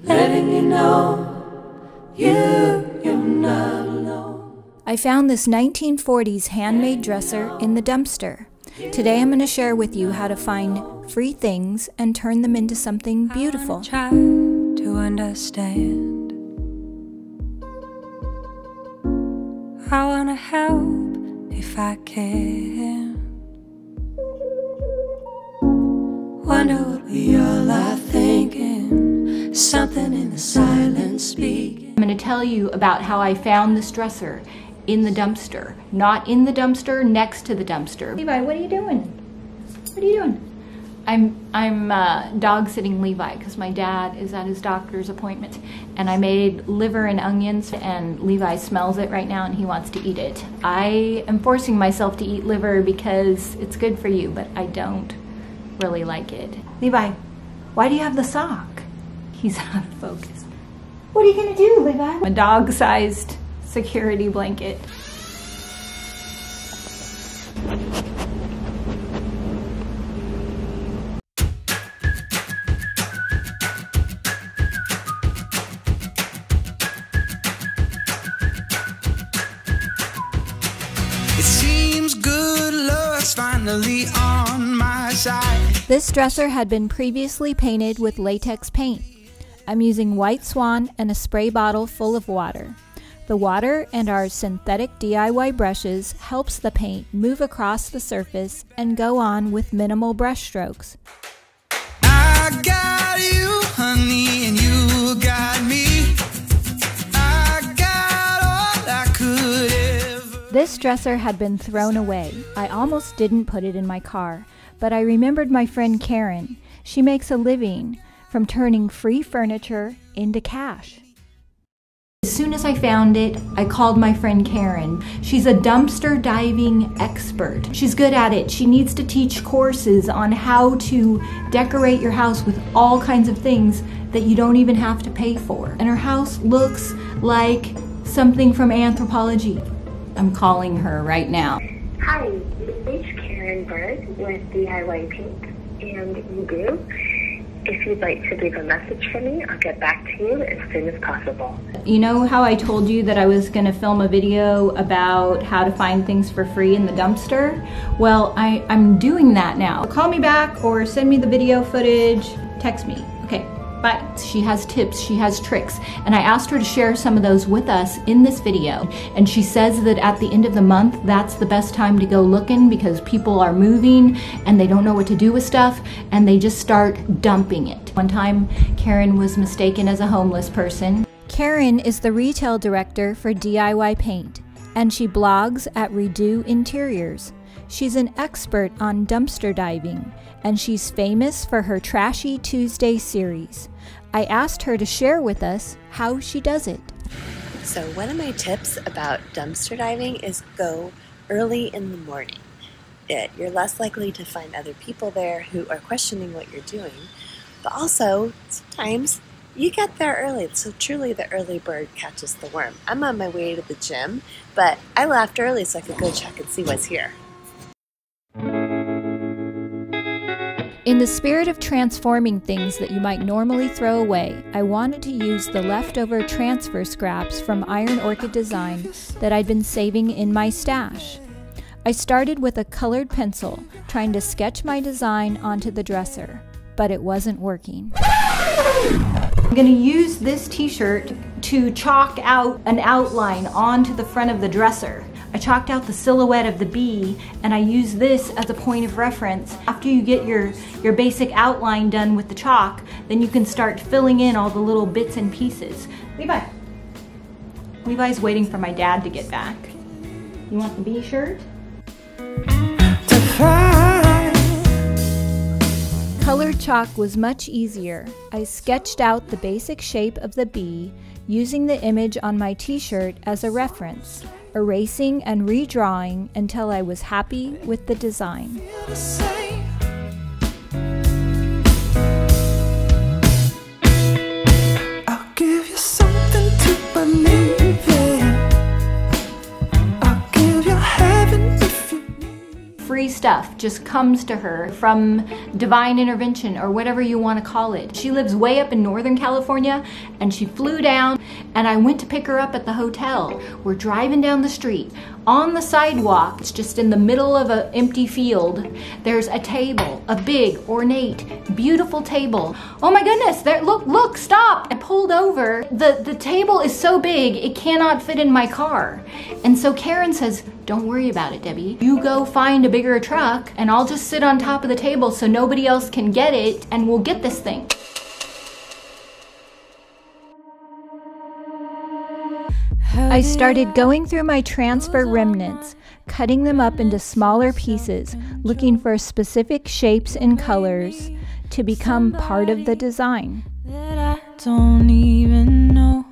letting you know you're not alone. I found this 1940s handmade dresser in the dumpster. Today I'm going to share with you how to find free things and turn them into something beautiful. Try to understand. I wanna help if I can. Wonder what we all are thinking. Something in the silence speaking. I'm going to tell you about how I found this dresser in the dumpster. Not in the dumpster, next to the dumpster. Levi, what are you doing? What are you doing? I'm dog sitting Levi because my dad is at his doctor's appointment, and I made liver and onions, and Levi smells it right now and he wants to eat it. I am forcing myself to eat liver because it's good for you, but I don't really like it. Levi, why do you have the sock? He's out of focus. What are you gonna do, Levi? A dog-sized security blanket. It seems good luck's finally on my side. This dresser had been previously painted with latex paint. I'm using white swan and a spray bottle full of water. The water and our synthetic DIY brushes helps the paint move across the surface and go on with minimal brush strokes. I got you, honey, and you got me. I got all I could ever. This dresser had been thrown away. I almost didn't put it in my car, but I remembered my friend Karen. She makes a living from turning free furniture into cash. As soon as I found it, I called my friend Karen. She's a dumpster diving expert. She's good at it. She needs to teach courses on how to decorate your house with all kinds of things that you don't even have to pay for. And her house looks like something from Anthropology. I'm calling her right now. Hi, this is Karen Berg with DIY Paint, and you do. If you'd like to leave a message for me, I'll get back to you as soon as possible. You know how I told you that I was going to film a video about how to find things for free in the dumpster? Well, I'm doing that now. Call me back or send me the video footage, text me. Okay, bye. She has tips, she has tricks, and I asked her to share some of those with us in this video. And she says that at the end of the month, that's the best time to go looking because people are moving and they don't know what to do with stuff and they just start dumping it. One time, Karen was mistaken as a homeless person. Karen is the retail director for DIY Paint, and she blogs at Redo Interiors. She's an expert on dumpster diving, and she's famous for her Trashy Tuesday series. I asked her to share with us how she does it. So one of my tips about dumpster diving is go early in the morning. You're less likely to find other people there who are questioning what you're doing, but also sometimes you get there early, so truly the early bird catches the worm. I'm on my way to the gym, but I left early so I could go check and see what's here. In the spirit of transforming things that you might normally throw away, I wanted to use the leftover transfer scraps from Iron Orchid Design that I'd been saving in my stash. I started with a colored pencil, trying to sketch my design onto the dresser, but it wasn't working. I'm going to use this t-shirt to chalk out an outline onto the front of the dresser. I chalked out the silhouette of the bee, and I use this as a point of reference. After you get your basic outline done with the chalk, then you can start filling in all the little bits and pieces. Levi's waiting for my dad to get back. You want the bee shirt? Colored chalk was much easier. I sketched out the basic shape of the bee using the image on my t-shirt as a reference, erasing and redrawing until I was happy with the design. I'll give you something to believe in. I'll give you heaven if you need. Free stuff just comes to her from divine intervention or whatever you want to call it. She lives way up in Northern California, and she flew down, and I went to pick her up at the hotel. We're driving down the street. On the sidewalk, it's just in the middle of an empty field, there's a table, a big, ornate, beautiful table. Oh my goodness, there, look, stop! I pulled over. The table is so big, it cannot fit in my car. And so Karen says, don't worry about it, Debbie. You go find a bigger truck, and I'll just sit on top of the table so nobody else can get it, and we'll get this thing. I started going through my transfer remnants, cutting them up into smaller pieces, looking for specific shapes and colors to become part of the design. That I don't even know.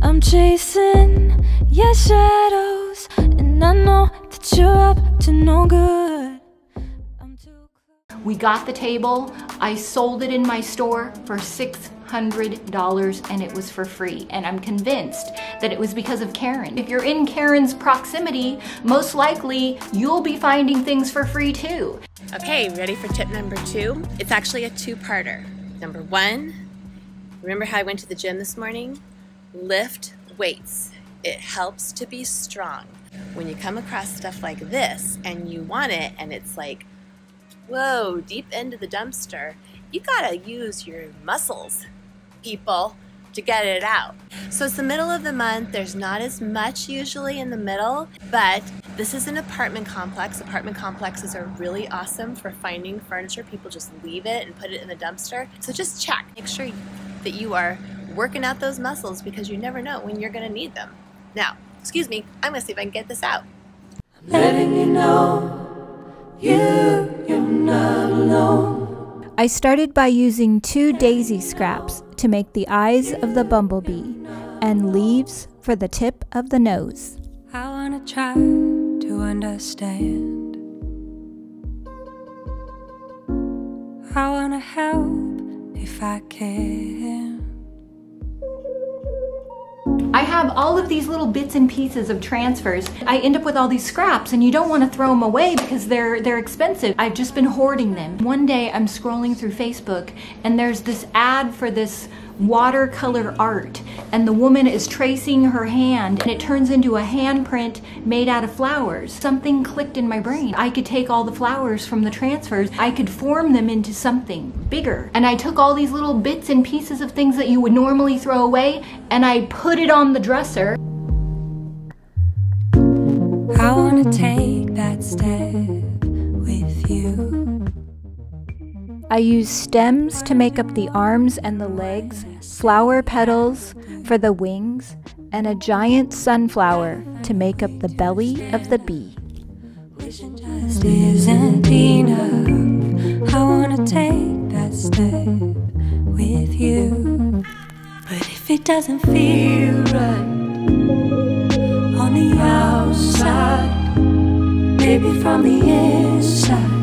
I'm chasing your shadows, and I know that you're up to no good. We got the table. I sold it in my store for $600, and it was for free. And I'm convinced that it was because of Karen. If you're in Karen's proximity, most likely you'll be finding things for free too. Okay, ready for tip number 2? It's actually a two-parter. Number 1, remember how I went to the gym this morning? Lift weights. It helps to be strong. When you come across stuff like this and you want it and it's like, whoa, deep into the dumpster, you gotta use your muscles, people, to get it out. So it's the middle of the month. There's not as much usually in the middle, but this is an apartment complex. Apartment complexes are really awesome for finding furniture. People just leave it and put it in the dumpster. So just check. Make sure that you are working out those muscles, because you never know when you're gonna need them. Now, excuse me, I'm gonna see if I can get this out. I'm letting you know, you're not alone. I started by using 2 daisy scraps to make the eyes of the bumblebee and leaves for the tip of the nose. I wanna try to understand. I wanna help if I can. I have all of these little bits and pieces of transfers. I end up with all these scraps, and you don't want to throw them away because they're expensive. I've just been hoarding them. One day I'm scrolling through Facebook, and there's this ad for this watercolor art, and the woman is tracing her hand, and it turns into a handprint made out of flowers. Something clicked in my brain. I could take all the flowers from the transfers, I could form them into something bigger. And I took all these little bits and pieces of things that you would normally throw away, and I put it on the dresser. I wanna take that step with you. I use stems to make up the arms and the legs, flower petals for the wings, and a giant sunflower to make up the belly of the bee. Wishing just isn't enough. I wanna take that step with you. But if it doesn't feel right on the outside, maybe from the inside,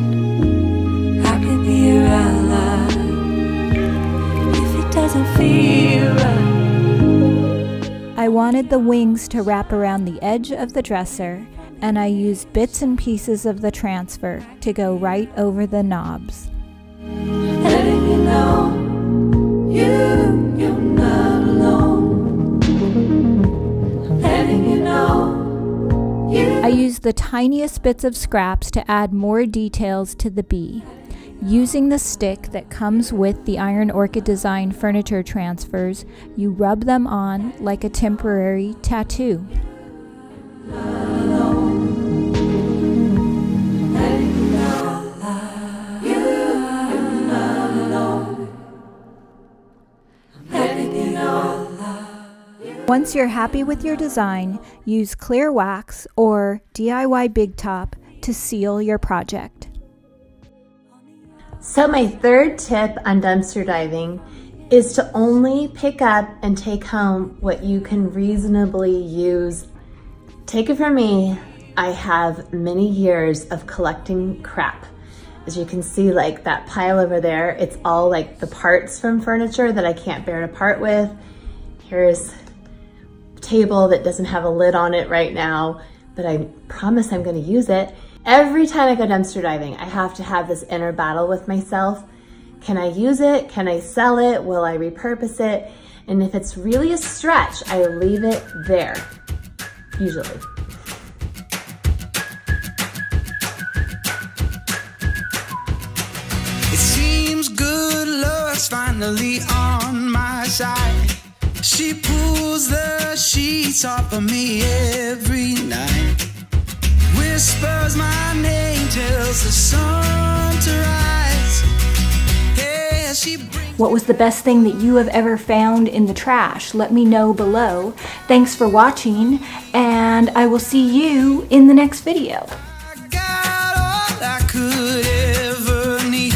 I could be your ally. If it doesn't feel right, I wanted the wings to wrap around the edge of the dresser, and I used bits and pieces of the transfer to go right over the knobs. letting you know you're not alone. Letting you know I used the tiniest bits of scraps to add more details to the bee. Using the stick that comes with the Iron Orchid Design furniture transfers, you rub them on like a temporary tattoo. Once you're happy with your design, use clear wax or DIY Big Top to seal your project. So my third tip on dumpster diving is to only pick up and take home what you can reasonably use. Take it from me, I have many years of collecting crap. As you can see, like that pile over there, it's all like the parts from furniture that I can't bear to part with. Here's a table that doesn't have a lid on it right now, but I promise I'm gonna use it. Every time I go dumpster diving, I have to have this inner battle with myself. Can I use it? Can I sell it? Will I repurpose it? And if it's really a stretch, I leave it there, usually. It seems good luck's finally on my side. She pulls the sheets off of me every night. Whispers my name, tells the sun to rise. Yeah, she brings... What was the best thing that you have ever found in the trash? Let me know below. Thanks for watching, and I will see you in the next video. I got all I could ever need.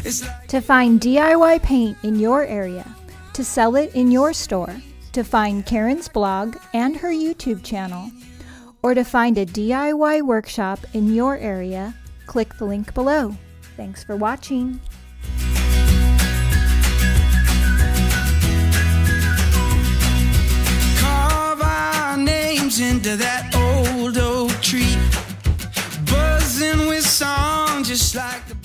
It's like... To find DIY paint in your area, to sell it in your store, to find Karen's blog and her YouTube channel, or to find a DIY workshop in your area, click the link below. Thanks for watching. Carve our names into that old oak tree, buzzing with song just like the